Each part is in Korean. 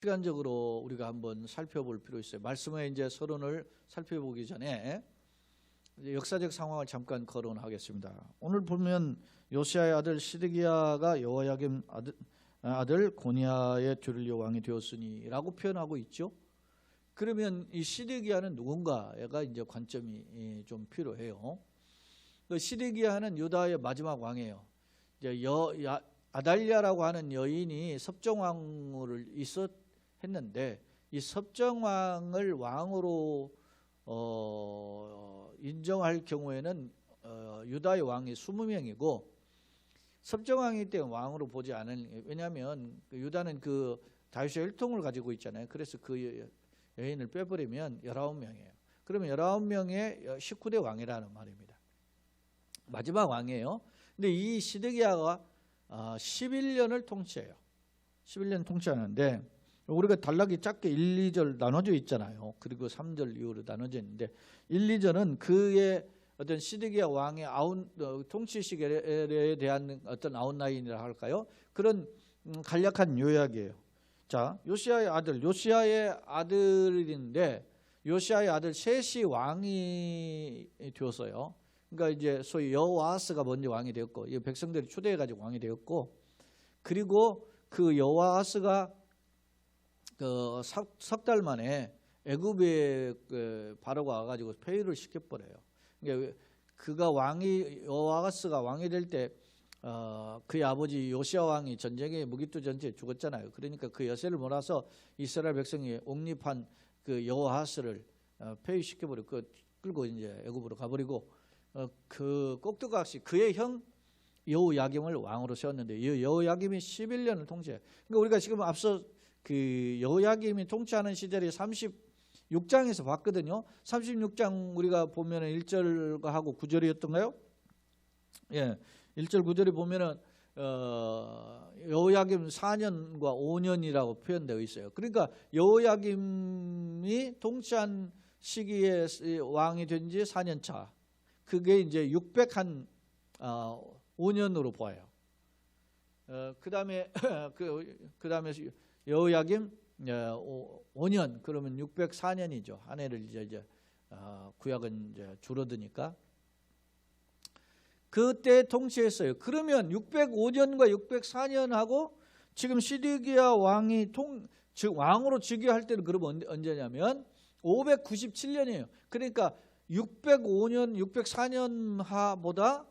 시간적으로 우리가 한번 살펴볼 필요 있어요. 말씀의 이제 서론을 살펴보기 전에 이제 역사적 상황을 잠깐 거론하겠습니다. 오늘 보면 요시야의 아들 시드기야가 여호야김 아들 고니야의 뒤를 왕이 되었으니라고 표현하고 있죠. 그러면 이 시드기야는 누군가가 이제 관점이 좀 필요해요. 그 시드기야는 유다의 마지막 왕이에요. 이제 아달랴라고 하는 여인이 섭정왕을 했는데 이 섭정왕을 왕으로 인정할 경우에는 유다의 왕이 20명이고 섭정왕이기 때문에 왕으로 보지 않은, 왜냐하면 유다는 그 다윗의 혈통을 가지고 있잖아요. 그래서 그 여인을 빼버리면 19명이에요. 그러면 19명의 19대 왕이라는 말입니다. 마지막 왕이에요. 근데 이 시드기야가 11년을 통치해요. 11년 통치하는데 우리가 단락이 작게 1, 2절 나눠져 있잖아요. 그리고 3절 이후로 나눠져 있는데 1, 2절은 그의 어떤 시드기야 왕의 통치 시기에 대한 어떤 아웃라인이라 할까요? 그런 간략한 요약이에요. 자, 요시야의 아들인데 요시야의 아들 셋이 왕이 되었어요. 그러니까 이제 소위 여호아하스가 먼저 왕이 되었고, 이 백성들이 초대해 가지고 왕이 되었고, 그리고 그 여호아하스가 그 석 달 만에 애굽에 바로가 와가지고 폐위를 시켜버려요. 그러니까 여호아하스가 왕이 될 때 그의 아버지 요시야 왕이 전쟁에 무기투 전쟁에 죽었잖아요. 그러니까 그 여세를 몰아서 이스라엘 백성이 옹립한 그 여호아하스를 폐위시켜버리고 끌고 이제 애굽으로 가버리고 그 꼭두각시 그의 형 여호야김을 왕으로 세웠는데 이 여호야김이 11년을 통치해요. 그러니까 우리가 지금 앞서 그 여호야김이 통치하는 시절이 36장에서 봤거든요. 36장 우리가 보면은 1절과 하고 9절이었던가요? 예, 1절 9절에 보면은 여호야김 4년과 5년이라고 표현되어 있어요. 그러니까 여호야김이 통치한 시기에 왕이 된 지 4년 차. 그게 이제 605년으로 보아요. 그다음에 그다음에 여호야김 5년, 그러면 604년이죠. 한 해를 이제 구약은 이제 줄어드니까 그때 통치했어요. 그러면 605년과 604년하고 지금 시드기야 왕이 즉 왕으로 즉위할 때는 그러면 언제냐면 597년이에요. 그러니까 605년, 604년 하보다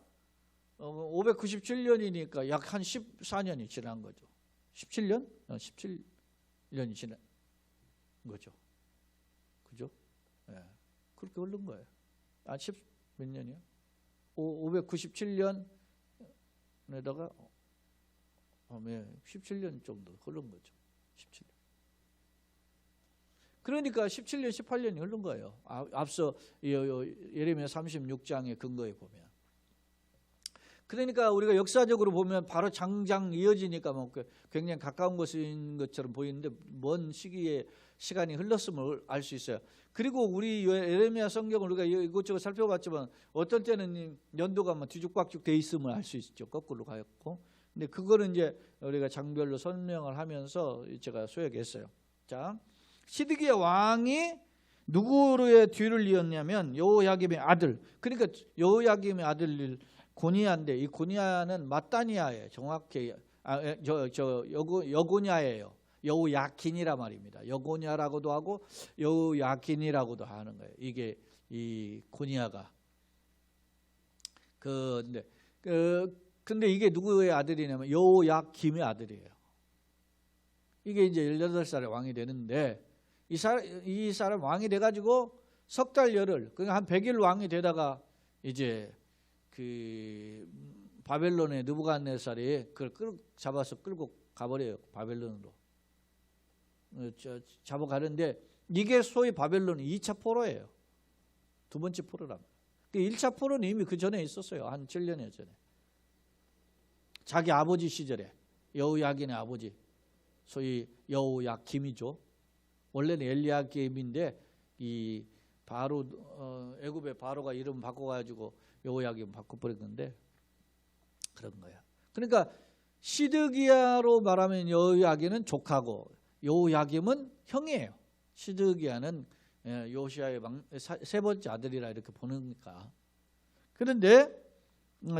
597년이니까 약 한 14년이 지난 거죠. 17년? 17년이 지난 거죠. 그죠? 예. 그렇게 흐른 거예요. 몇 년이요? 597년에다가 17년 정도 흐른 거죠. 17년. 그러니까 17년, 18년이 흐른 거예요. 앞서 예레미야 36장의 근거에 보면. 그러니까 우리가 역사적으로 보면 바로 장장 이어지니까 뭐 굉장히 가까운 것인 것처럼 보이는데 먼 시기에 시간이 흘렀음을 알 수 있어요. 그리고 우리 예레미야 성경을 우리가 이것저것 살펴봤지만 어떤 때는 연도가 뭐 뒤죽박죽 돼 있음을 알 수 있죠. 거꾸로 가였고. 근데 그거는 이제 우리가 장별로 설명을 하면서 제가 소개했어요. 자, 시드기야 왕이 누구의 뒤를 이었냐면 여호야김의 아들. 그러니까 여호야김의 아들 고니야인데 이 고니야는 마따니아예요. 정확히 여고냐예요. 여호야긴이라 말입니다. 여고냐라고도 하고 여호야긴이라고도 하는 거예요. 이게 이 고니야가. 근데 이게 누구의 아들이냐면 여호야김의 아들이에요. 이게 이제 18살에 왕이 되는데 이 사람 왕이 돼가지고 석 달 열흘, 그러니까 한 100일 왕이 되다가 이제 그 바벨론의 느부갓네살이 그걸 잡아서 끌고 가버려요. 바벨론으로 잡아가는데 이게 소위 바벨론의 2차 포로예요. 두 번째 포로랍니다. 1차 포로는 이미 그 전에 있었어요. 한 7년여 전에. 자기 아버지 시절에 여호야긴의 아버지 소위 여호야김이죠. 원래는 엘리야김인데 이 바로 애굽의 바로가 이름 바꿔가지고 여호야김 바꿔버렸는데 그런 거야. 그러니까 시드기야로 말하면 여호야긴은 조카고 여호야김은 형이에요. 시드기야는 요시야의 세 번째 아들이라 이렇게 보니까. 그런데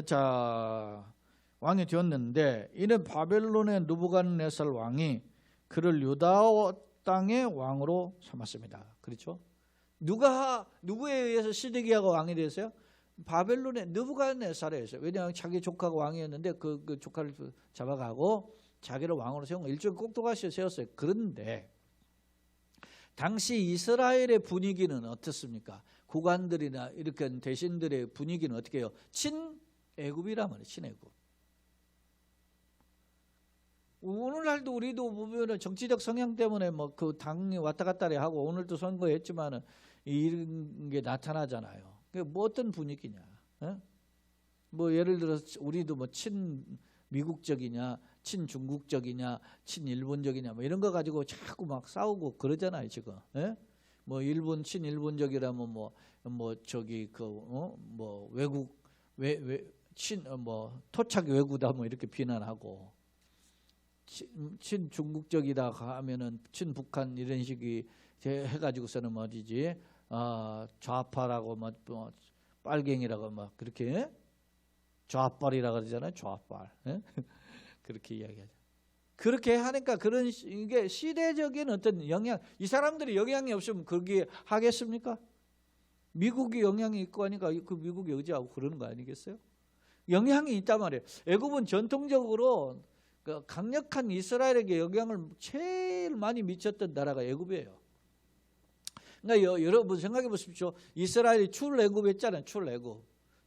자 왕이 되었는데 이는 바벨론의 느부갓네살 왕이 그를 유다 땅의 왕으로 삼았습니다. 그렇죠? 누구에 의해서 시드기야가 왕이 됐어요? 바벨론의 느부갓네살에 의해서. 왜냐하면 자기 조카가 왕이었는데 그 조카를 잡아가고 자기를 왕으로 세운 거 일종의 꼭두가시에 세웠어요. 그런데 당시 이스라엘의 분위기는 어떻습니까? 국왕들이나 이렇게 대신들의 분위기는 어떻게 해요? 친애굽이란 말이에요. 친애굽. 오늘날도 우리도 보면은 정치적 성향 때문에 뭐 그 당이 왔다 갔다 하고 오늘도 선거했지만은 이런 게 나타나잖아요. 뭐 어떤 분위기냐? 뭐 예를 들어서 우리도 뭐 친미국적이냐, 친중국적이냐, 친일본적이냐 뭐 이런 거 가지고 자꾸 막 싸우고 그러잖아요 지금. 뭐 일본 친일본적이라면 뭐 저기 뭐 외국 뭐 토착 외구다 뭐 이렇게 비난하고. 친중국적이다 하면은 친북한 이런 식이 해가지고서는 뭐지 좌파라고 뭐 빨갱이라고 막 그렇게 좌빨이라고 그러잖아요. 좌빨. 그렇게 이야기하죠. 그렇게 하니까 그런 이게 시대적인 어떤 영향, 이 사람들이 영향이 없으면 거기에 하겠습니까? 미국이 영향이 있고 하니까 그 미국이 의지하고 그러는 거 아니겠어요? 영향이 있단 말이에요. 애굽은 전통적으로 그 강력한 이스라엘에게 영향을 제일 많이 미쳤던 나라가 애굽이에요. 그러니까 여러분 생각해 보십시오. 이스라엘이 출애굽했잖아요.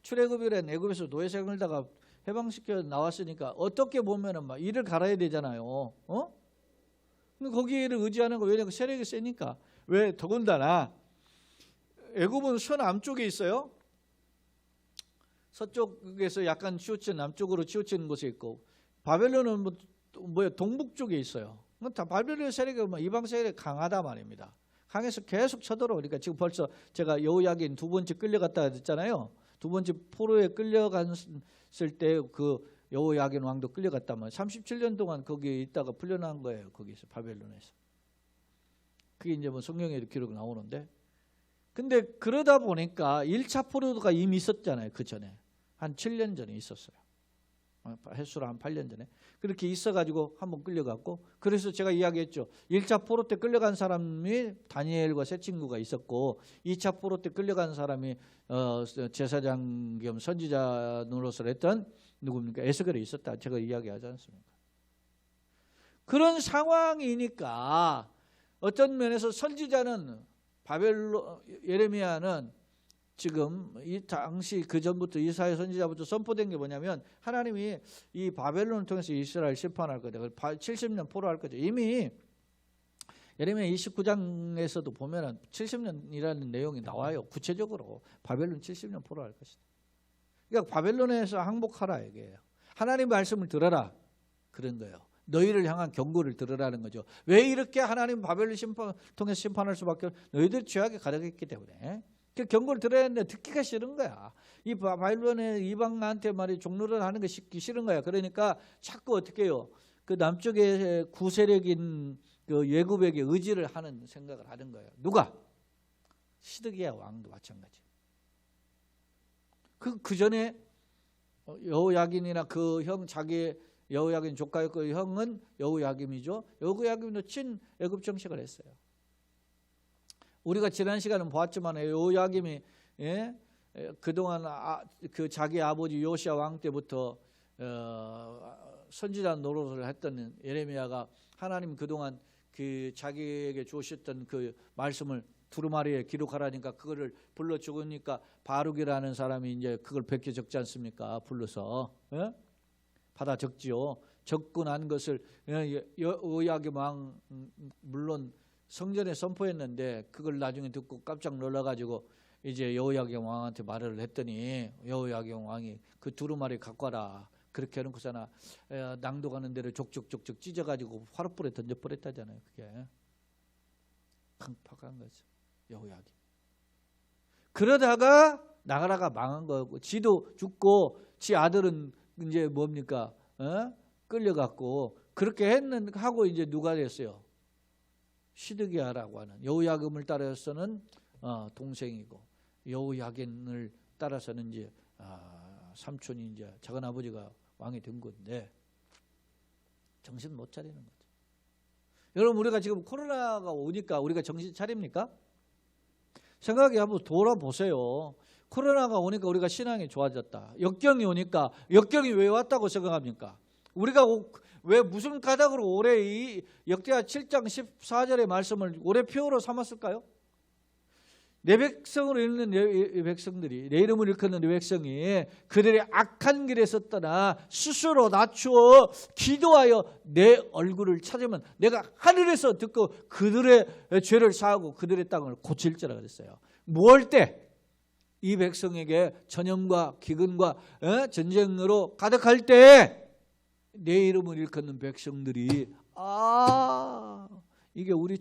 출애굽이란 애굽에서 노예 생활다가 해방시켜 나왔으니까 어떻게 보면은 막 이를 갈아야 되잖아요. 거기를 의지하는 거 왜냐면 세력이 세니까. 왜 더군다나 애굽은 서남쪽에 있어요. 서쪽에서 약간 치우친 남쪽으로 치우친 곳에 있고. 바벨론은 뭐 동북쪽에 있어요. 다 바벨론 세력이 이방 세력이 강하다 말입니다. 강해서 계속 쳐들어오니까 지금 벌써 제가 여호야긴 두 번째 끌려갔다 했잖아요. 두 번째 포로에 끌려갔을 때 그 여호야긴 왕도 끌려갔다면 37년 동안 거기에 있다가 풀려난 거예요. 거기서 바벨론에서. 그게 이제 뭐 성경에 기록 나오는데. 근데 그러다 보니까 1차 포로가 이미 있었잖아요. 그 전에 한 7년 전에 있었어요. 횟수로 한 8년 전에 그렇게 있어가지고 한번 끌려갔고, 그래서 제가 이야기했죠. 1차 포로 때 끌려간 사람이 다니엘과 세 친구가 있었고 2차 포로 때 끌려간 사람이 제사장 겸 선지자 노릇을 했던 누굽니까? 에스겔이 있었다. 제가 이야기하지 않습니까? 그런 상황이니까 어떤 면에서 선지자는 예레미야는 지금 이 당시 그 전부터 이사야 선지자부터 선포된 게 뭐냐면 하나님이 이 바벨론을 통해서 이스라엘 심판할 거다. 70년 포로할 거죠. 이미 예레미야 29장에서도 보면은 70년이라는 내용이 나와요. 구체적으로 바벨론 70년 포로할 것이다. 그러니까 바벨론에서 항복하라 이게요. 하나님 말씀을 들어라 그런 거예요. 너희를 향한 경고를 들으라는 거죠. 왜 이렇게 하나님 바벨론 통해서 심판할 수밖에 없냐? 너희들 죄악에 가득했기 때문에. 그 경고를 들어야 하는데 듣기가 싫은 거야. 이 바벨론의 이방한테 말이 종로를 하는 거 듣기 싫은 거야. 그러니까 자꾸 어떻게 해요? 그 남쪽의 구세력인 그 예굽에게 의지를 하는 생각을 하는 거예요. 누가? 시드기야 왕도 마찬가지. 그 전에 여호야긴이나 그 형 자기 여호야긴 조카의 그 형은 여호야김이죠. 여호야김도 친 애굽 정책을 했어요. 우리가 지난 시간은 보았지만 여호야김이 그동안 그 자기 아버지 요시야 왕 때부터 선지자 노릇을 했던 예레미야가 하나님 그동안 그 자기에게 주셨던 그 말씀을 두루마리에 기록하라니까 그거를 불러 적으니까 바룩이라는 사람이 이제 그걸 베껴 적지 않습니까? 불러서 받아 적지요. 적고 난 것을 여호야김 왕 물론 성전에 선포했는데 그걸 나중에 듣고 깜짝 놀라가지고 이제 여호야김 왕한테 말을 했더니 여호야김 왕이 그 두루마리 갖고 와라. 그렇게 해놓고서나 낭독하는 대로 족족족족 찢어가지고 화롯불에 던져버렸다잖아요. 그게 강팍한 거죠. 여호야김. 그러다가 나가라가 망한 거고 지도 죽고 지 아들은 이제 뭡니까? 끌려갔고 그렇게 하고 이제 누가 됐어요? 시드기야라고 하는 여호야김을 따라서는 동생이고 여호야긴을 따라서는 이제 삼촌이 이제 작은 아버지가 왕이 된 건데 정신 못 차리는 거죠. 여러분 우리가 지금 코로나가 오니까 우리가 정신 차립니까? 생각해 한번 돌아보세요. 코로나가 오니까 우리가 신앙이 좋아졌다. 역경이 오니까 역경이 왜 왔다고 생각합니까? 우리가 왜 무슨 까닭으로 올해 이 역대하 7장 14절의 말씀을 올해 표어로 삼았을까요? 내 백성으로 있는 내 백성들이 내 이름을 일컫는 내 백성이 그들의 악한 길에서 떠나 스스로 낮추어 기도하여 내 얼굴을 찾으면 내가 하늘에서 듣고 그들의 죄를 사하고 그들의 땅을 고칠지라 그랬어요. 무엇 때? 이 백성에게 전염과 기근과 전쟁으로 가득할 때 내 이름을 일컫는 백성들이 이게 우리의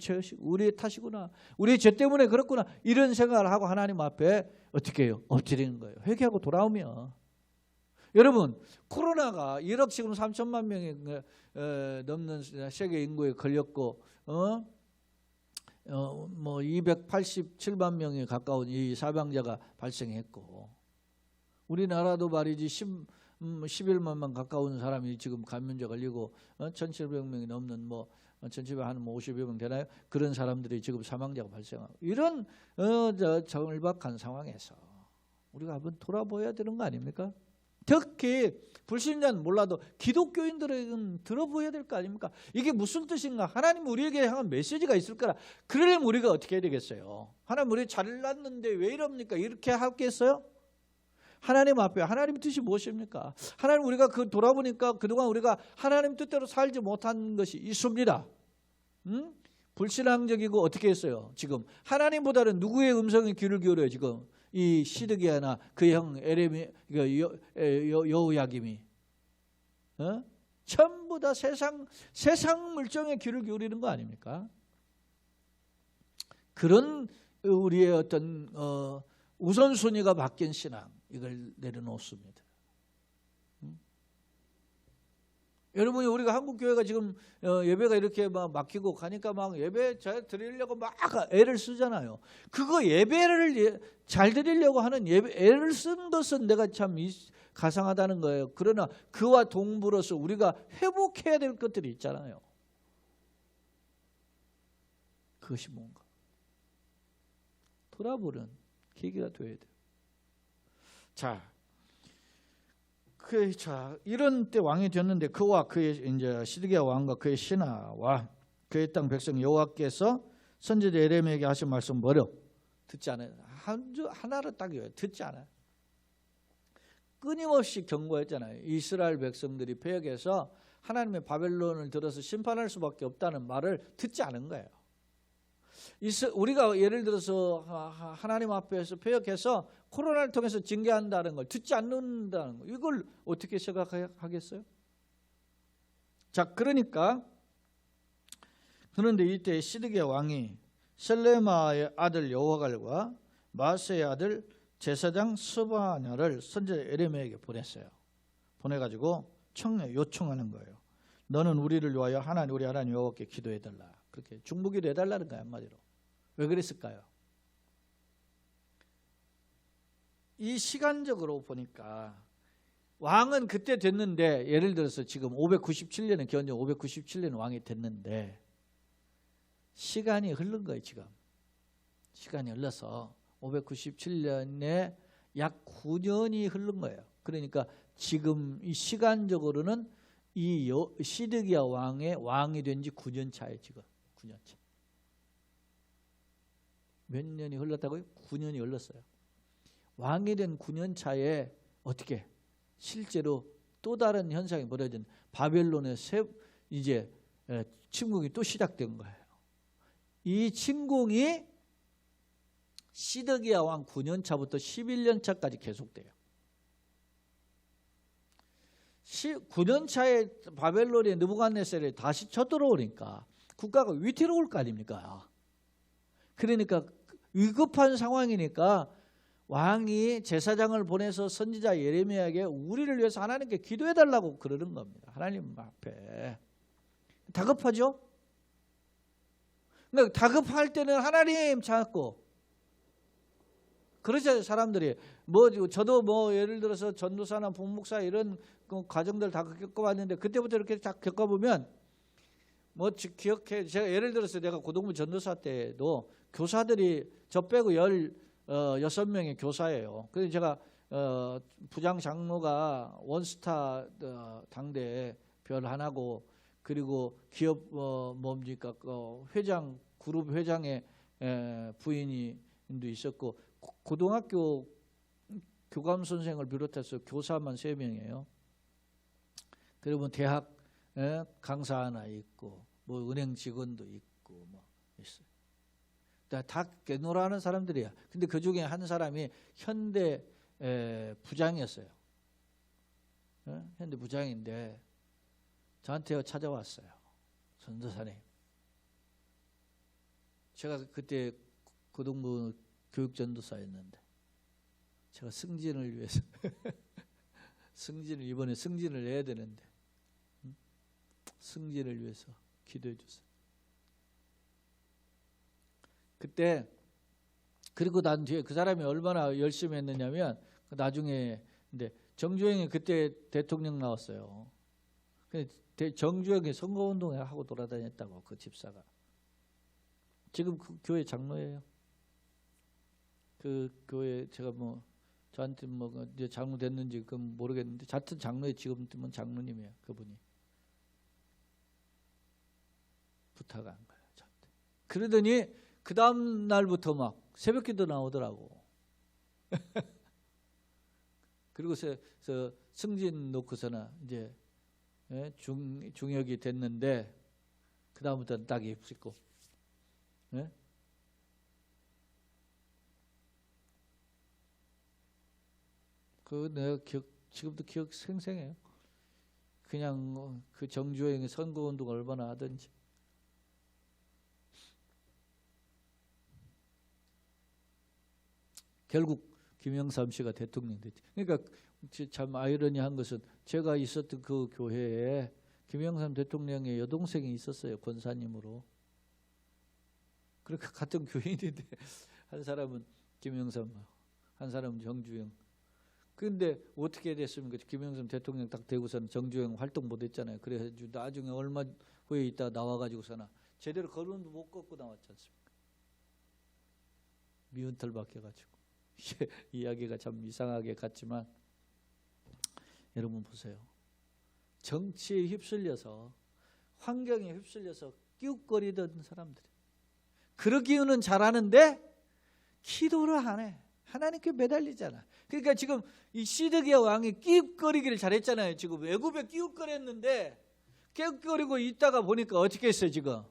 탓이구나. 우리의 죄 때문에 그렇구나. 이런 생각을 하고 하나님 앞에 어떻게 해요? 엎드리는 거예요. 회개하고 돌아오면. 여러분 코로나가 1억 지금 3천만 명이 넘는 세계 인구에 걸렸고 뭐 287만 명에 가까운 이 사망자가 발생했고 우리나라도 말이지 11만만 가까운 사람이 지금 감염자 걸리고 1,700명이 넘는 1,700 한 50여 명 되나요? 그런 사람들이 지금 사망자가 발생하고 이런 절박한 상황에서 우리가 한번 돌아보아야 되는 거 아닙니까? 특히 불신자는 몰라도 기독교인들은 들어보아야 될 거 아닙니까? 이게 무슨 뜻인가? 하나님 우리에게 향한 메시지가 있을 거라. 그러려면 우리가 어떻게 해야 되겠어요? 하나님 우리 잘났는데 왜 이럽니까? 이렇게 하겠어요? 하나님 앞에 하나님 뜻이 무엇입니까? 하나님 우리가 돌아보니까 그동안 우리가 하나님 뜻대로 살지 못한 것이 있습니다. 불신앙적이고 어떻게 했어요? 지금 하나님보다는 누구의 음성에 귀를 기울여요? 지금 이 시드기야나 그 형 에레미 여호야김이 전부 다 세상 물정에 귀를 기울이는 거 아닙니까? 그런 우리의 어떤 우선순위가 바뀐 신앙 이걸 내려놓습니다. 여러분이 우리가 한국 교회가 지금 예배가 이렇게 막 막히고 가니까 막 예배 잘 드리려고 막 애를 쓰잖아요. 그거 예배를 잘 드리려고 하는 애를 쓴 것은 내가 참 가상하다는 거예요. 그러나 그와 동불어서 우리가 회복해야 될 것들이 있잖아요. 그것이 뭔가 돌아보는 계기가 되어야 돼요. 이런 때 왕이 되었는데 그와 그의 이제 시드기야 왕과 그의 신하와 그의 땅 백성 여호와께서 선지자 예레미야에게 하신 말씀 뭐려? 듣지 않아요. 하나로 딱 이거예요. 듣지 않아요. 끊임없이 경고했잖아요. 이스라엘 백성들이 패역해서 하나님의 바벨론을 들어서 심판할 수밖에 없다는 말을 듣지 않은 거예요. 우리가 예를 들어서 하나님 앞에서 패역해서 코로나를 통해서 징계한다는 걸 듣지 않는다는 거 이걸 어떻게 생각하겠어요? 그러니까 그런데 이때 시드기야 왕이 셀레마의 아들 여호갈과 마세의 아들 제사장 스바냐를 선지자 예레미야에게 보냈어요. 보내가지고 요청하는 거예요. 너는 우리를 위하여 우리 하나님 여호와께 기도해달라. 그렇게 중보기도 해달라는 거야 한마디로. 왜 그랬을까요? 이 시간적으로 보니까 왕은 그때 됐는데 예를 들어서 지금 597년에 기원전 597년 왕이 됐는데 시간이 흐른 거예요. 지금 시간이 흘러서 597년에 약 9년이 흐른 거예요. 그러니까 지금 이 시간적으로는 이 시드기야 왕이 된 지 9년 차예요. 지금 9년 차. 몇 년이 흘렀다고요? 9년이 흘렀어요. 왕이 된 9년 차에 어떻게 실제로 또 다른 현상이 벌어진 바벨론의 이제 침공이 또 시작된 거예요. 이 침공이 시드기야 왕 9년 차부터 11년 차까지 계속돼요. 9년 차에 바벨론의 느부갓네살이 다시 쳐들어오니까 국가가 위태로울 거 아닙니까? 그러니까 위급한 상황이니까 왕이 제사장을 보내서 선지자 예레미야에게 우리를 위해서 하나님께 기도해달라고 그러는 겁니다. 하나님 앞에. 다급하죠? 그러니까 다급할 때는 하나님 찾고 그러죠. 사람들이 뭐 저도 뭐 예를 들어서 전도사나 부목사 이런 그 과정들 다 겪어봤는데 그때부터 이렇게 딱 겪어보면 뭐 기억해. 제가 예를 들어서 내가 고등부 전도사 때도 교사들이 저 빼고 16명의 교사예요. 그래서 제가 부장 장로가 원스타 당대 별 하나고 그리고 기업 뭡니까 회장 그룹 회장의 부인도 있었고 고등학교 교감 선생을 비롯해서 교사만 3명이에요. 그리고 대학 강사 하나 있고 뭐 은행 직원도 있고 뭐 있어요. 다 개노라하는 사람들이야. 근데 그 중에 한 사람이 현대 부장이었어요. 현대 부장인데 저한테 찾아왔어요. 전도사님. 제가 그때 고등부 교육전도사였는데 제가 승진을 위해서 이번에 승진을 해야 되는데 승진을 위해서 기도해 주세요. 그때 그리고 난 뒤에 그 사람이 얼마나 열심히 했느냐면 나중에 근데 정주행이 그때 대통령 나왔어요. 정주행이 선거운동에 하고 돌아다녔다고 그 집사가. 지금 그 교회 장로예요. 그 교회 제가 뭐 저한테 뭐 이제 장로 됐는지 그건 모르겠는데 하여튼 장로에 지금 뜨면 장로님이에요. 그분이 부탁한 거예요. 저한테. 그러더니 그 다음 날부터 막 새벽기도 나오더라고. 그리고서 승진 놓고서는 이제 중역이 됐는데 그 다음부터는 딱 입고. 그 내가 지금도 기억 생생해요. 그냥 그 정주행의 선거운동 얼마나 하든지. 결국 김영삼 씨가 대통령 됐죠. 그러니까 참 아이러니한 것은 제가 있었던 그 교회에 김영삼 대통령의 여동생이 있었어요. 권사님으로. 그렇게 같은 교인인데 한 사람은 김영삼, 한 사람은 정주영. 그런데 어떻게 됐습니까? 김영삼 대통령 딱 되고서는 정주영 활동 못했잖아요. 그래서 나중에 얼마 후에 있다가 나와가지고서는 제대로 걸음도 못 걷고 나왔지 않습니까? 미운 털 박혀가지고. 이야기가 참 이상하게 같지만 여러분 보세요. 정치에 휩쓸려서 환경에 휩쓸려서 끼웃거리던 사람들이 그러기는 잘하는데 기도를 안 해. 하나님께 매달리잖아. 그러니까 지금 이 시드기야 왕이 끼웃거리기를 잘했잖아요. 지금 애굽에 끼웃거렸는데 끼웃거리고 있다가 보니까 어떻게 했어요 지금.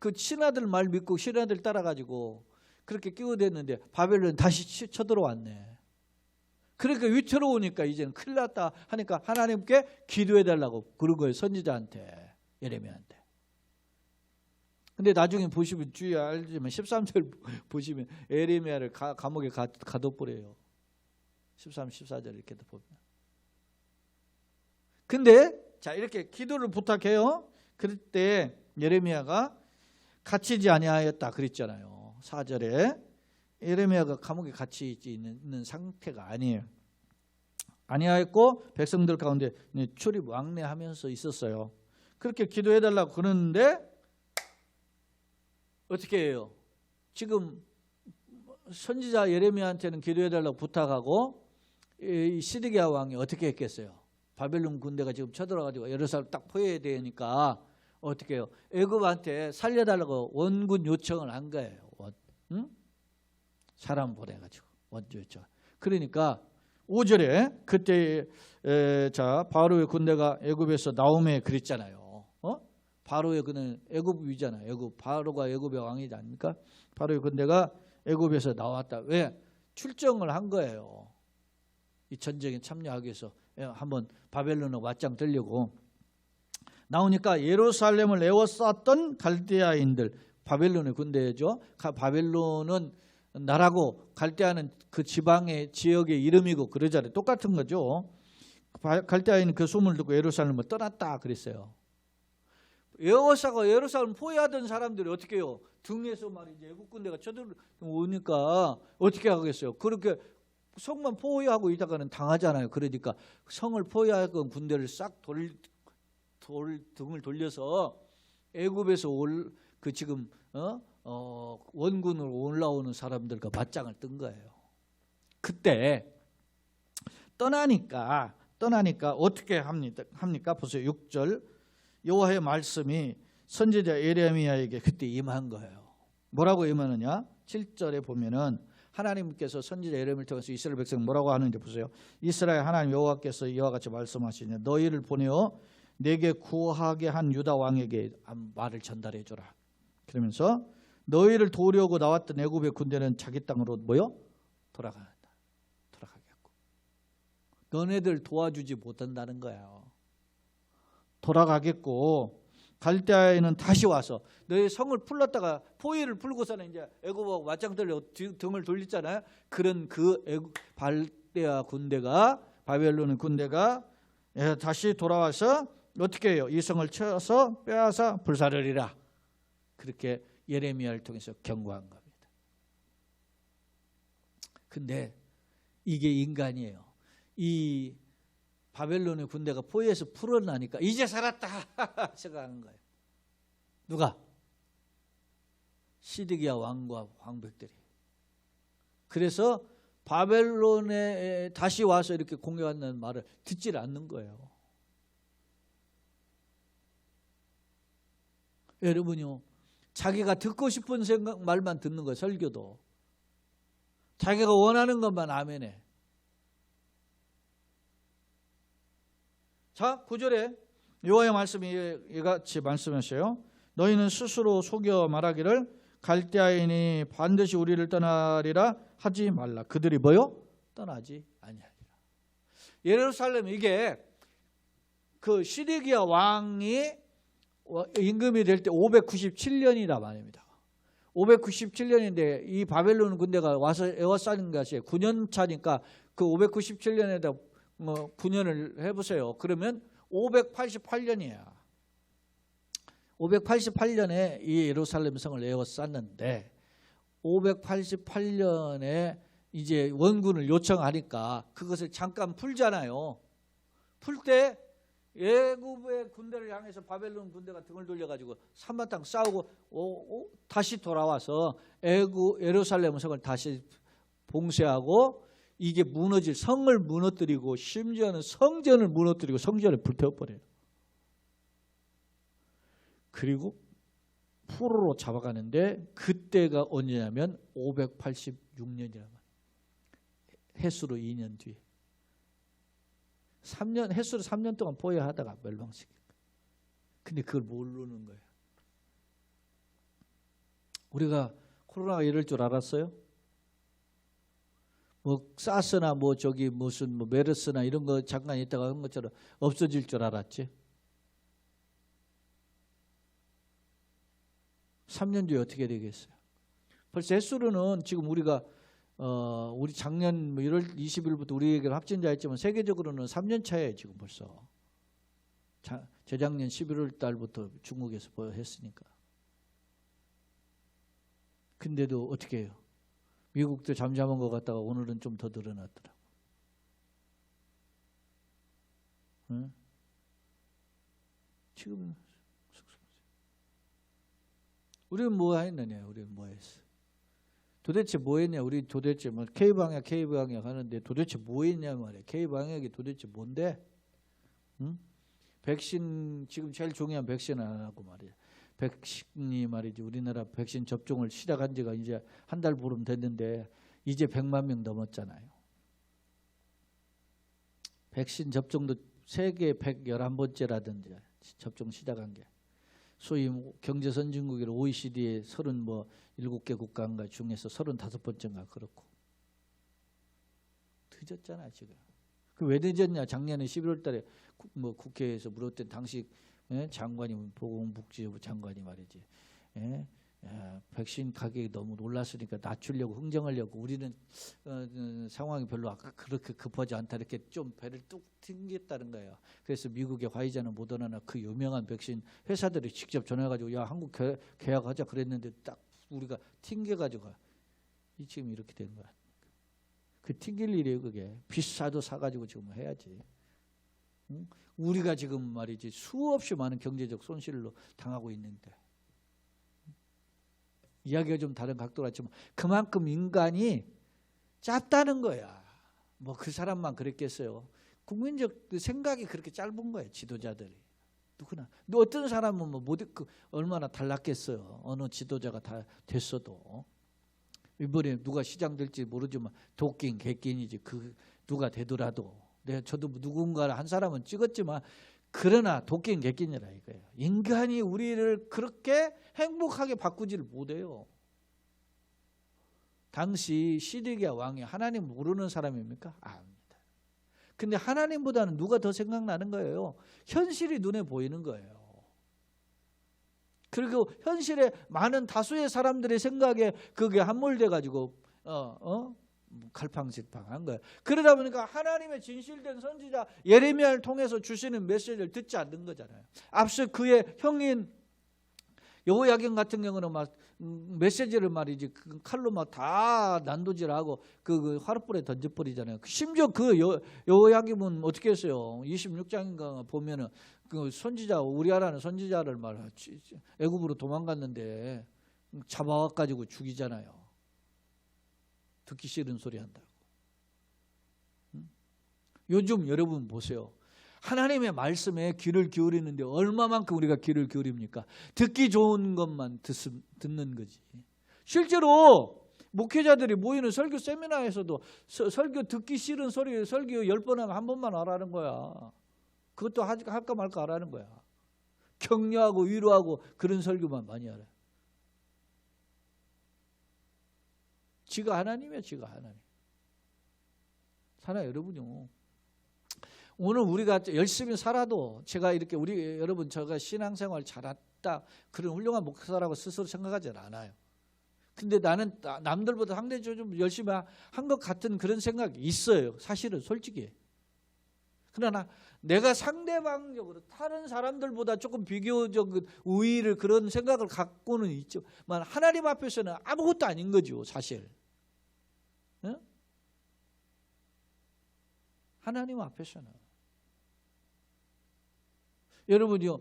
그 신하들 말 믿고 신하들 따라가지고 그렇게 끼워댔는데 바벨론 다시 쳐들어왔네. 그러니까 위태로우니까 이제는 큰일 났다 하니까 하나님께 기도해달라고 그런 거예요. 선지자한테, 예레미야한테. 근데 나중에 보시면 주의 알지만 13절 보시면 예레미야를 감옥에 가둬버려요. 13, 14절 이렇게 보면. 근데 자 이렇게 기도를 부탁해요. 그럴 때 예레미야가 갇히지 아니하였다 그랬잖아요. 4절에 예레미야가 감옥에 갇혀 있는 상태가 아니에요. 아니하였고 백성들 가운데 출입 왕래하면서 있었어요. 그렇게 기도해달라고 그러는데 어떻게 해요? 지금 선지자 예레미야한테는 기도해달라고 부탁하고 이 시드기야 왕이 어떻게 했겠어요? 바벨론 군대가 지금 쳐들어가지고 예루살렘 딱 포위해야 되니까 어떻게 해요? 애굽한테 살려달라고 원군 요청을 한 거예요. 응? 사람 보내가지고 원주 요청. 그러니까 5절에 그때 자 바로의 군대가 애굽에서 나오매 그랬잖아요. 바로의 그는 애굽 위잖아요. 애굽 바로가 애굽의 왕이지 아닙니까? 바로의 군대가 애굽에서 나왔다. 왜? 출정을 한 거예요. 이 전쟁에 참여하기 위해서 한번 바벨론을 맞짱 들려고 나오니까 예루살렘을 에워쌌던 갈대아인들 바벨론의 군대죠. 바벨론은 나라고 갈대아는 그 지방의 지역의 이름이고 그러잖아요. 똑같은 거죠. 갈대아인은 그 소문을 듣고 예루살렘을 떠났다 그랬어요. 여호사가 예루살렘 포위하던 사람들이 어떻게 해요? 등에서 말이지 애국 군대가 쳐들어오니까 어떻게 하겠어요? 그렇게 성만 포위하고 있다가는 당하잖아요. 그러니까 성을 포위하던 군대를 싹 등을 돌려서 애굽에서 지금 원군으로 올라오는 사람들과 맞짱을 뜬 거예요. 그때 떠나니까 어떻게 합니까? 보세요. 6절 여호와의 말씀이 선지자 예레미야에게 그때 임한 거예요. 뭐라고 임하느냐? 7절에 보면은 하나님께서 선지자 예레미야를 통해서 이스라엘 백성 뭐라고 하는지 보세요. 이스라엘 하나님 여호와께서 이와 같이 말씀하시냐 너희를 보내어 내게 구하게 한 유다 왕에게 말을 전달해 주라. 그러면서 너희를 도우려고 나왔던 애굽의 군대는 자기 땅으로 돌아가겠고 너네들 도와주지 못한다는 거예요. 돌아가겠고 갈대아에는 다시 와서 너희 성을 풀렀다가 포위를 풀고서는 이제 애굽하고 맞짱 들려 등을 돌렸잖아요. 그런 그 갈대아 군대가 바벨론 군대가 다시 돌아와서 어떻게 해요? 이 성을 쳐서 빼앗아 불사르리라. 그렇게 예레미야를 통해서 경고한 겁니다. 근데 이게 인간이에요. 이 바벨론의 군대가 포위해서 풀어나니까 이제 살았다 생각하는 거예요. 누가? 시드기야 왕과 왕백들이. 그래서 바벨론에 다시 와서 이렇게 공격한다는 말을 듣질 않는 거예요. 여러분요, 자기가 듣고 싶은 말만 듣는 거예요. 설교도 자기가 원하는 것만 아멘해. 자, 9절에 여호와의 말씀이 이같이 말씀하셔요. 너희는 스스로 속여 말하기를 갈대아인이 반드시 우리를 떠나리라 하지 말라. 그들이 떠나지 아니하리라. 예루살렘 이게 그 시드기야 왕이 임금이 될 때 597년이라 말입니다. 597년인데 이 바벨론 군대가 와서 에워싸는 것이 9년 차니까 그 597년에다 9년을 해보세요. 그러면 588년이야. 588년에 이 예루살렘 성을 에워쌌는데 588년에 이제 원군을 요청하니까 그것을 잠깐 풀잖아요. 풀 때 애굽의 군대를 향해서 바벨론 군대가 등을 돌려가지고 한바탕 싸우고 다시 돌아와서 예루살렘 성을 다시 봉쇄하고 이게 무너질 성을 무너뜨리고 심지어는 성전을 무너뜨리고 성전을 불태워버려요. 그리고 포로로 잡아가는데 그때가 언제냐면 586년이란 말이에요. 해수로 2년 뒤에. 3년, 해수로 3년 동안 포위하다가 멸망시킨 거예요. 근데 그걸 모르는 거예요. 우리가 코로나가 이럴 줄 알았어요? 뭐 사스나 뭐 저기 무슨 뭐 메르스나 이런 거 잠깐 있다가 한 것처럼 없어질 줄 알았지? 3년 뒤에 어떻게 되겠어요? 벌써 햇수로는 지금 우리가 우리 작년 1월 20일부터 우리에게 확진자 했지만 세계적으로는 3년 차에 지금 벌써 재작년 11월 달부터 중국에서 했으니까. 근데도 어떻게 해요? 미국도 잠잠한 것 같다가 오늘은 좀 더 늘어났더라고. 응? 지금 우리는 뭐 했느냐? 우리는 뭐 했어? 도대체 뭐 했냐? 우리 도대체 뭐 K방역 하는데 도대체 뭐 했냐 말이야. K방역이 도대체 뭔데? 응? 백신 지금 제일 중요한 백신 안 하고 말이야. 백신이 말이지 우리나라 백신 접종을 시작한 지가 이제 한 달 보름 됐는데 이제 100만 명 넘었잖아요. 백신 접종도 세계 111번째라든지 접종 시작한 게 소위 경제 선진국이라 OECD의 37개 국가인가 중에서 35번째인가 그렇고 늦었잖아 지금. 그 왜 늦었냐? 작년에 11월 달에 뭐 국회에서 물었던 당시 장관이 보건복지부 장관이 말이지. 백신 가격이 너무 올랐으니까 낮추려고 흥정하려고 우리는 상황이 별로 그렇게 급하지 않다 이렇게 좀 배를 뚝 튕겼다는 거예요. 그래서 미국의 화이자나 모더나나 그 유명한 백신 회사들이 직접 전화해가지고 야 한국 계약하자 그랬는데 딱 우리가 튕겨가지고 지금 이렇게 된 거야. 그 튕길 일이에요. 그게 비싸도 사가지고 지금 해야지. 응? 우리가 지금 말이지 수없이 많은 경제적 손실을 당하고 있는데 이야기가 좀 다른 각도로 왔지만 그만큼 인간이 짧다는 거야. 뭐 그 사람만 그랬겠어요. 국민적 생각이 그렇게 짧은 거예요. 지도자들이 누구나. 또 어떤 사람은 뭐 얼마나 달랐겠어요. 어느 지도자가 다 됐어도. 이번에 누가 시장 될지 모르지만 도끼인 개끼인이지 그 누가 되더라도 저도 누군가 한 사람은 찍었지만 그러나 도끼인 개끼니라 이거예요. 인간이 우리를 그렇게 행복하게 바꾸지를 못해요. 당시 시드기야 왕이 하나님 모르는 사람입니까? 아닙니다. 근데 하나님보다는 누가 더 생각나는 거예요? 현실이 눈에 보이는 거예요. 그리고 현실에 많은 다수의 사람들의 생각에 그게 함몰돼 가지고 갈팡질팡한 거예요. 그러다 보니까 하나님의 진실된 선지자 예레미야를 통해서 주시는 메시지를 듣지 않는 거잖아요. 앞서 그의 형인 여호야긴 같은 경우는 막 메시지를 말이지 칼로 막 다 난도질하고 그 화롯불에 던져버리잖아요. 심지어 그 여호야김은 어떻게 했어요? 26장인가 보면은 그 선지자 우리아라는 선지자를 애굽으로 도망갔는데 잡아와가지고 죽이잖아요. 듣기 싫은 소리 한다고. 요즘 여러분 보세요. 하나님의 말씀에 귀를 기울이는데 얼마만큼 우리가 귀를 기울입니까? 듣기 좋은 것만 듣는 거지. 실제로 목회자들이 모이는 설교 세미나에서도 설교 듣기 싫은 소리 설교 10번 하면 한 번만 하라는 거야. 그것도 할까 말까 하라는 거야. 격려하고 위로하고 그런 설교만 많이 하라. 지가 하나님이야. 지가 하나님. 사나 여러분요. 오늘 우리가 열심히 살아도 제가 이렇게 여러분 제가 신앙생활 잘했다 그런 훌륭한 목사라고 스스로 생각하지 않아요. 근데 나는 남들보다 상대적으로 좀 열심히 한 것 같은 그런 생각이 있어요. 사실은 솔직히. 그러나 내가 상대방적으로 다른 사람들보다 조금 비교적 우위를 그런 생각을 갖고는 있지만 하나님 앞에서는 아무것도 아닌 거죠. 사실. 응? 하나님 앞에서는. 여러분이요.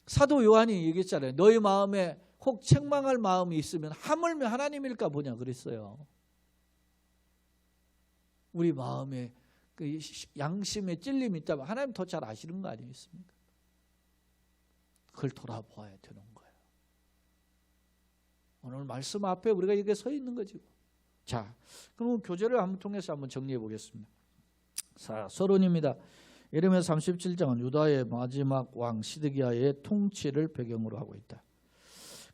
사도 요한이 얘기했잖아요. 너희 마음에 혹 책망할 마음이 있으면 하물며 하나님일까 보냐 그랬어요. 우리 마음에 그 양심에 찔림이 있다면 하나님 더 잘 아시는 거 아니겠습니까? 그걸 돌아보아야 되는 거예요. 오늘 말씀 앞에 우리가 이렇게 서 있는 거지. 자, 그럼 교재를 한번 통해서 한번 정리해 보겠습니다. 자, 서론입니다. 예레미야 37장은 유다의 마지막 왕 시드기야의 통치를 배경으로 하고 있다.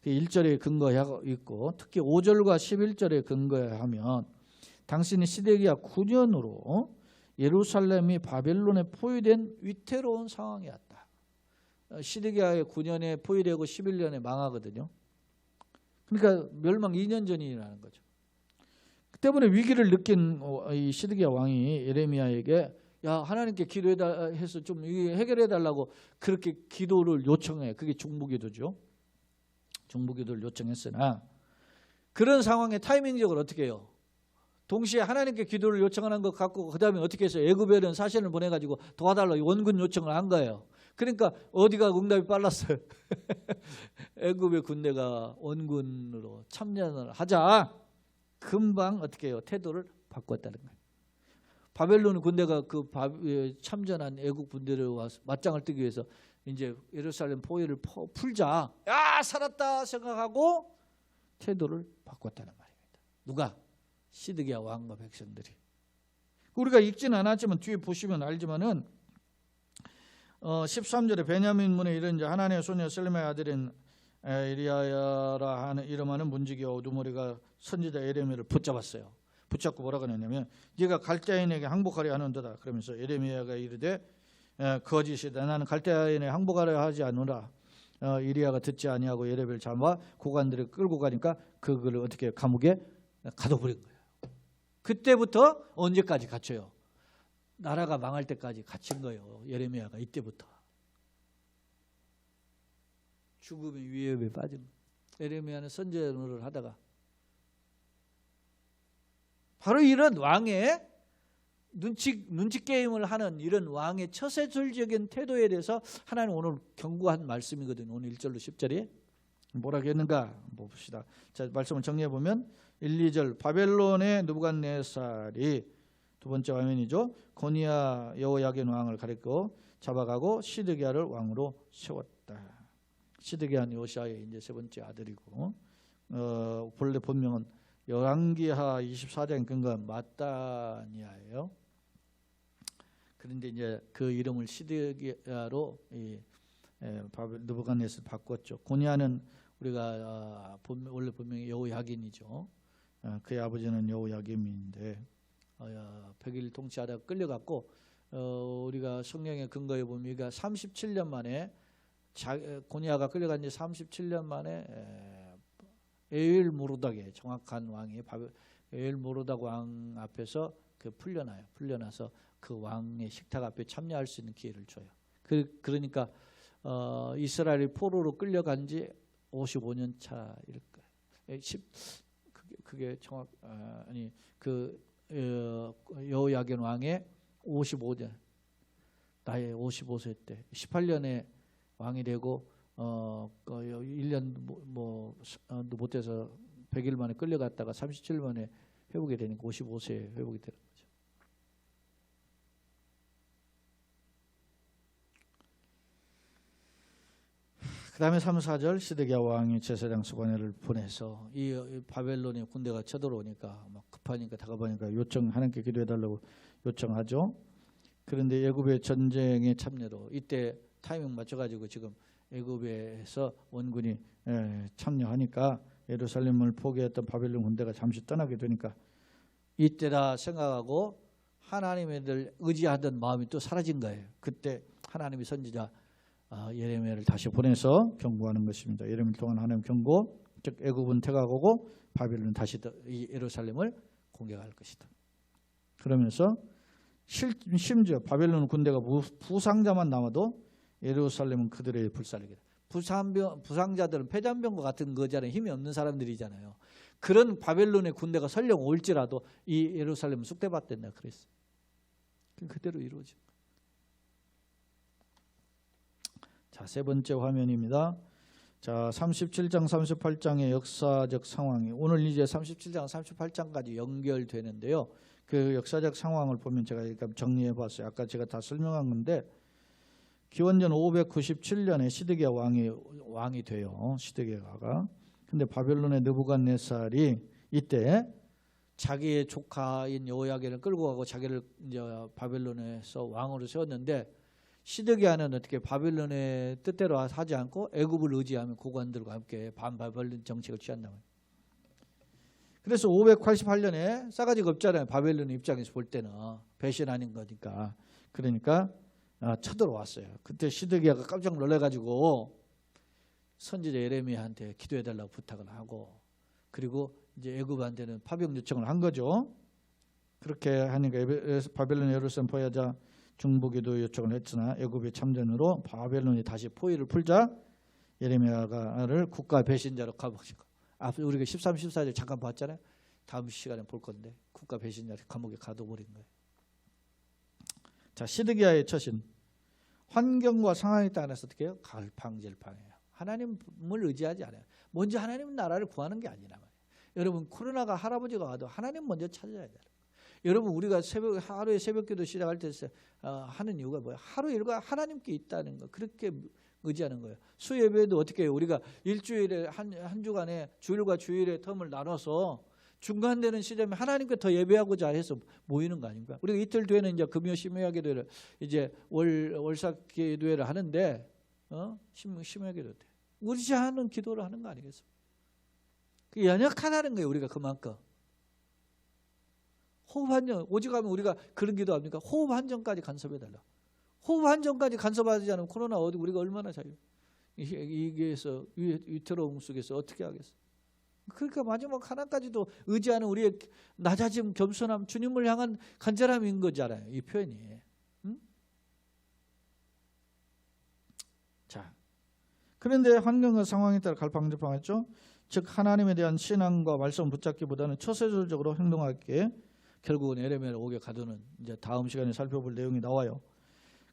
1절에 근거하고 있고 특히 5절과 11절에 근거하면 당신이 시드기야 9년으로 예루살렘이 바벨론에 포위된 위태로운 상황이었다. 시드기야의 9년에 포위되고 11년에 망하거든요. 그러니까 멸망 2년 전이라는 거죠. 그 때문에 위기를 느낀 이 시드기야 왕이 예레미야에게 야 하나님께 기도해서 좀 해결해달라고 그렇게 기도를 요청해. 그게 중보기도죠. 중보기도를 요청했으나 그런 상황에 타이밍적으로 어떻게 해요? 동시에 하나님께 기도를 요청하는 것 같고 그 다음에 어떻게 했어요? 애굽에는 사신을 보내가지고 도와달라고 원군 요청을 한 거예요. 그러니까 어디가 응답이 빨랐어요? 애굽의 군대가 원군으로 참전을 하자 금방 어떻게 해요? 태도를 바꿨다는 거예요. 바벨론 군대가 그 참전한 애국 군대를 와서 맞짱을 뜨기 위해서 이제 예루살렘 포위를 풀자. 야 살았다 생각하고 태도를 바꿨다는 말입니다. 누가? 시드기야 왕과 백성들이. 우리가 읽지는 않았지만 뒤에 보시면 알지만은 13절에 베냐민 문에 이런 이제 하나님의 소녀 셀레마의 아들인 에리야라 하는 이름하는 문지기와 우두머리가 선지자 예레미야를 붙잡았어요. 붙잡고 뭐라고 하냐면 네가 갈대아인에게 항복하려 하는도다. 그러면서 예레미야가 이르되 거짓이다. 나는 갈대아인에 항복하려 하지 않노라. 이리야가 듣지 아니하고 예레벨 잡아 고관들을 끌고 가니까 그걸 어떻게 감옥에 가둬버린 거예요. 그때부터 언제까지 갇혀요? 나라가 망할 때까지 갇힌 거예요. 예레미야가 이때부터. 죽음의 위협에 빠진 거예요. 예레미야는 선지자 노릇을 하다가 바로 이런 왕의 눈치 게임을 하는 이런 왕의 처세술적인 태도에 대해서 하나님 오늘 경고한 말씀이거든요. 오늘 1절로 10절이 뭐라고 했는가 봅시다. 자, 말씀을 정리해 보면 1, 2절 바벨론의 느부갓네살이 두 번째 화면이죠. 고니야 여호야긴 왕을 가리고 잡아가고 시드기야를 왕으로 세웠다. 시드기야는 요시아의 이제 세 번째 아들이고 본래 본명은 열왕기하 24장 근거한 마따니아예요. 그런데 이제 그 이름을 시드기야로 느부갓네살 바꿨죠. 고니야는 우리가 원래 본명이 여호야긴이죠. 그의 아버지는 여호야김인데 100일 통치하다가 끌려갔고 우리가 성경의 근거에 보면 우리가 37년 만에 고니야가 끌려간 지 37년 만에 에일 모로닥의 정확한 왕이 에일 모로닥 왕 앞에서 풀려나서 그 왕의 식탁 앞에 참여할 수 있는 기회를 줘요. 그러니까 이스라엘이 포로로 끌려간 지 55년 차일 거예요. 그게 정확 아니 그 여호야긴 왕의 55년 나이 55세 때 18년에 왕이 되고 1년 못해서 100일 만에 끌려갔다가 37일 만에 회복이 되니까 55세에 회복이 되는 거죠. 그 다음에 3, 4절 시드기야 왕이 제사장 수반회를 보내서 이 바벨론의 군대가 쳐들어오니까 막 급하니까 다가보니까 하나님께 기도해달라고 요청하죠. 그런데 애굽의 전쟁에 참여로 이때 타이밍 맞춰가지고 지금 애굽에서 원군이 참여하니까 예루살렘을 포기했던 바벨론 군대가 잠시 떠나게 되니까 이때다 생각하고 하나님에 의지하던 마음이 또 사라진 거예요. 그때 하나님이 선지자 예레미야를 다시 보내서 경고하는 것입니다. 예레미야를 통한 하나님 경고, 즉 애굽은 퇴각하고 바벨론은 다시 이 예루살렘을 공격할 것이다. 그러면서 심지어 바벨론 군대가 부상자만 남아도 예루살렘은 그들의 불살이다. 부상자들은 폐잔병과 같은 거잖아요. 힘이 없는 사람들이잖아요. 그런 바벨론의 군대가 설령 올지라도 이 예루살렘은 쑥대밭된다 그랬어요. 그대로 이루어진 거예요. 자, 세 번째 화면입니다. 자, 37장 38장의 역사적 상황이 오늘 이제 37장 38장까지 연결되는데요. 그 역사적 상황을 보면 제가 정리해 봤어요. 아까 제가 다 설명한 건데 기원전 597년에 시드기야 왕이 돼요. 시드기야가. 근데 바벨론의 느부갓네살이 이때 자기의 조카인 여호야긴을 끌고 가고 자기를 이제 바벨론에서 왕으로 세웠는데 시드기야는 어떻게 바벨론의 뜻대로 하지 않고 애굽을 의지하며 고관들과 함께 반바벨론 정책을 취한단 말이에요. 그래서 588년에 싸가지가 없잖아요. 바벨론 입장에서 볼 때는 배신하는 거니까. 그러니까 쳐들어왔어요. 그때 시드기야가 깜짝 놀라가지고 선지자 예레미야한테 기도해달라고 부탁을 하고 그리고 이제 애굽한테는 파병 요청을 한 거죠. 그렇게 하니까 바벨론 예루살렘 포위하자 중보기도 요청을 했으나 애굽의 참전으로 바벨론이 다시 포위를 풀자 예레미야를 국가 배신자로 감옥시켜. 앞서 우리가 13, 14절 잠깐 봤잖아요. 다음 시간에 볼 건데 국가 배신자로 감옥에 가둬버린 거예요. 자, 시드기야의 처신. 환경과 상황에 따라서 어떻게 해요? 갈팡질팡해요. 하나님을 의지하지 않아요. 먼저 하나님 나라를 구하는 게 아니라 말이에요. 여러분 코로나가 할아버지가 와도 하나님 먼저 찾아야 돼요. 여러분 우리가 하루에 새벽기도 시작할 때 하는 이유가 뭐예요? 하루 일과 하나님께 있다는 거. 그렇게 의지하는 거예요. 수예배도 어떻게 해요? 우리가 일주일에 한 주간에 주일과 주일의 텀을 나눠서 중간되는 시점에 하나님께 더 예배하고자 해서 모이는 거 아닙니까? 우리가 이틀 뒤에는 이제 금요 심야 기도회를 이제 월사 기도회를 하는데 심야 기도 때 의지하는 기도를 하는 거 아니겠습니까? 그 연약하다는 거예요. 우리가 그만큼 호흡 한정 오직하면 우리가 그런 기도합니까? 호흡 한정까지 간섭해달라. 호흡 한정까지 간섭하지 않으면 코로나 우리가 얼마나 자유? 이게서 위태로움 속에서 어떻게 하겠어? 그러니까 마지막 하나까지도 의지하는 우리의 낮아짐, 겸손함, 주님을 향한 간절함인 거잖아요. 이 표현이. 응? 자, 그런데 환경과 상황에 따라 갈팡질팡했죠. 즉 하나님에 대한 신앙과 말씀 붙잡기보다는 처세술적으로 행동하기에 결국은 에레미야를 옥에 가두는 이제 다음 시간에 살펴볼 내용이 나와요.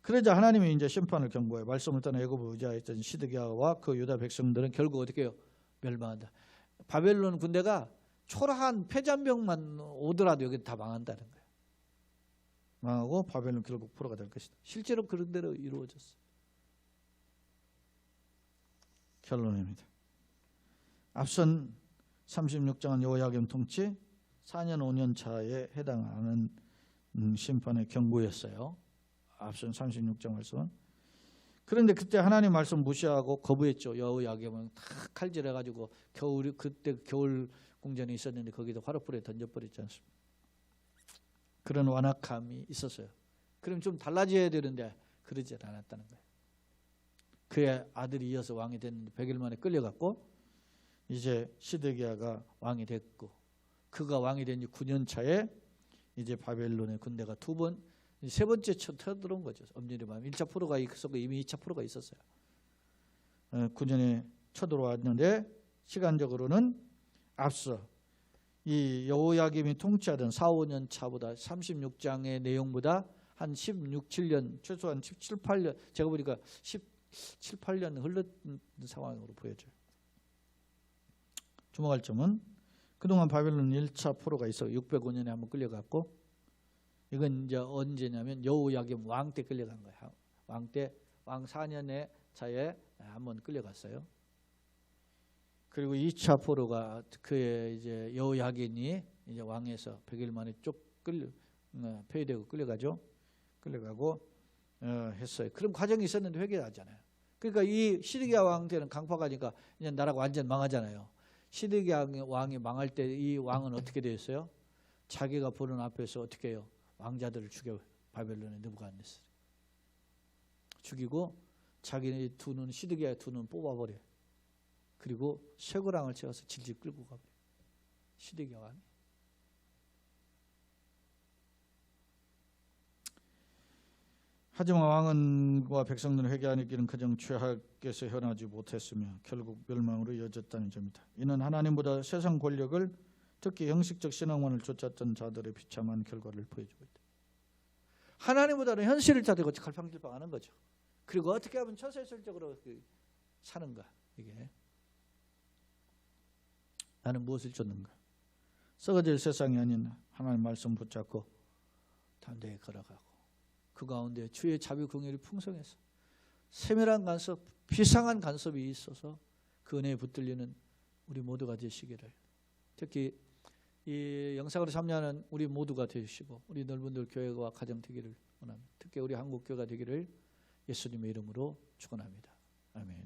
그러자 하나님이 이제 심판을 경고해요. 말씀을 떠나 애굽을 의지하였던 시드기야와 그 유다 백성들은 결국 어떻게 해요? 멸망한다. 바벨론 군대가 초라한 패잔병만 오더라도 여기 다 망한다는 거예요. 망하고 바벨론 결국 포로가 될 것이다. 실제로 그런 대로 이루어졌어요. 결론입니다. 앞선 36장은 여호야김 통치 4년 5년 차에 해당하는 심판의 경고였어요. 앞선 36장 말씀은. 그런데 그때 하나님 말씀 무시하고 거부했죠. 여호야김은 다 칼질해가지고 그때 겨울 궁전이 있었는데 거기도 화롯불에 던져버렸지 않습니까? 그런 완악함이 있었어요. 그럼 좀 달라져야 되는데 그러지 않았다는 거예요. 그의 아들이 이어서 왕이 됐는데 100일 만에 끌려갔고 이제 시드기야가 왕이 됐고 그가 왕이 된 지 9년 차에 이제 바벨론의 군대가 세 번째 쳐들어온 거죠. 엄밀히 말하면 1차 포로가 있었고 이미 2차 포로가 있었어요. 9년에 쳐들어왔는데 시간적으로는 앞서 이 여호야김이 통치하던 4, 5년 차보다 36장의 내용보다 한 16, 7년 최소한 17, 8년 제가 보니까 17, 8년 흘렀던 상황으로 보여져요. 주목할 점은 그동안 바벨론 1차 포로가 있어 605년에 한번 끌려갔고 이건 이제 언제냐면 여호야김 왕 때 끌려간 거예요. 왕 4년의 차에 한번 끌려갔어요. 그리고 2차 포로가 그의 이제 여호야긴이 이제 왕에서 100일 만에 쭉 폐위되고 끌려가고 했어요. 그런 과정이 있었는데 회개하잖아요. 그러니까 이 시드기야 왕 때는 강파가니까 이제 나라가 완전 망하잖아요. 시드기야 왕이 망할 때 이 왕은 어떻게 되었어요? 자기가 보는 앞에서 어떻게 해요? 왕자들을 죽여 바벨론의 느부갓네살 죽이고 자기네 두 눈 시드기야의 두 눈 뽑아버려요. 그리고 쇠고랑을 채워서 질질 끌고 가버려요. 시드기야 왕이. 하지만 왕은과 백성들은 회개하는 길은 그정 죄악에서 헤어나지 못했으며 결국 멸망으로 이어졌다는 점이다. 이는 하나님보다 세상 권력을 특히 형식적 신앙만을 쫓았던 자들의 비참한 결과를 보여주고 있다. 하나님보다는 현실을 자대고 갈팡질팡하는 거죠. 그리고 어떻게 하면 처세술적으로 사는가. 이게 나는 무엇을 쫓는가. 썩어질 세상이 아닌 하나님 말씀 붙잡고 담대히 걸어가고 그 가운데 주의 자비 긍휼이 풍성해서 세밀한 간섭, 비상한 간섭이 있어서 그 은혜에 붙들리는 우리 모두가 되시기를, 특히 이 영상으로 참여하는 우리 모두가 되시고 우리 넓은들 교회와 가정 되기를 원합니다. 특히 우리 한국교회가 되기를 예수님의 이름으로 축원합니다. 아멘.